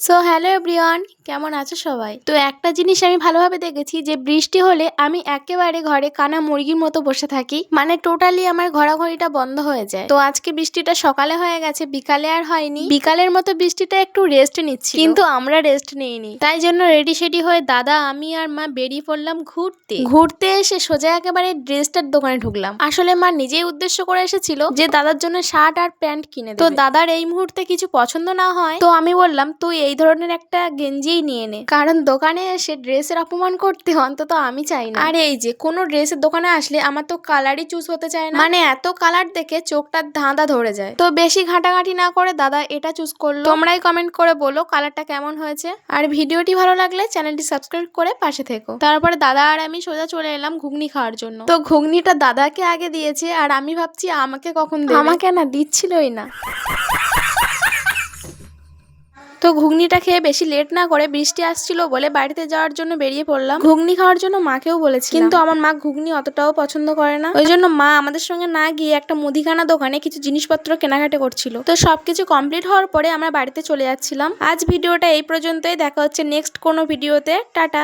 So hello everyone, কেমন আছো সবাই? তো একটা জিনিস আমি ভালোভাবে দেখেছি যে বৃষ্টি হলে আমি একেবারে ঘরে কানা মুরগির মতো বসে থাকি, মানে টোটালি আমার ঘোরাঘুরিটা বন্ধ হয়ে যায়। তো আজকে বৃষ্টিটা সকালে হয়ে গেছে, বিকালে আর হয়নি। বিকালের মতো বৃষ্টিটা একটু রেস্ট নিচ্ছি, কিন্তু আমরা রেস্ট নিইনি। তাই জন্য রেডি সেডি হয়ে দাদা, আমি আর মা বেরিয়ে পড়লাম ঘুরতে। ঘুরতে এসে সোজা একেবারে ড্রেসটার দোকানে ঢুকলাম। আসলে মা নিজেই উদ্দেশ্য করে এসেছিল যে দাদার জন্য শার্ট আর প্যান্ট কিনে দেবে। তো দাদার এই মুহূর্তে কিছু পছন্দ না হয়, তো আমি বললাম তুই এই ধরনের একটা গেঞ্জিই নিয়ে নে, কারণ দোকানে এসে ড্রেসের অপমান করতে অন্তত আমি চাই না। আর এই যে কোনো ড্রেসের দোকানে আসলে আমার তো কালারই চুজ হতে চায় না, মানে এত কালার দেখে চোখটার ধাঁধা ধরে যায়। তো বেশি ঘাটাঘাটি না করে দাদা এটা চুজ করলো। তোমরাই কমেন্ট করে বলো কালারটা কেমন হয়েছে, আর ভিডিওটি ভালো লাগলে চ্যানেলটি সাবস্ক্রাইব করে পাশে থেকো। তারপরে দাদা আর আমি সোজা চলে এলাম ঘুগনি খাওয়ার জন্য। তো ঘুগনিটা দাদাকে আগে দিয়েছে, আর আমি ভাবছি আমাকে কখন দেবে। আমাকে না দিচ্ছিলই না। তো ঘুগনিটা খেয়ে বেশি লেট না করে বৃষ্টি আসছিল বলে বাড়িতে যাওয়ার জন্য বেরিয়ে পড়লাম। ঘুগনি খাওয়ার জন্য মাকেও বলেছি, কিন্তু আমার মা ঘুগনি অতটাও পছন্দ করে না। ওই জন্য মা আমাদের সঙ্গে না গিয়ে একটা মুদিখানা দোকানে কিছু জিনিসপত্র কেনাকাটা করছিল। তো সবকিছু কমপ্লিট হওয়ার পরে আমরা বাড়িতে চলে যাচ্ছিলাম। আজ ভিডিওটা এই পর্যন্তই, দেখা হচ্ছে নেক্সট কোনো ভিডিওতে। টাটা।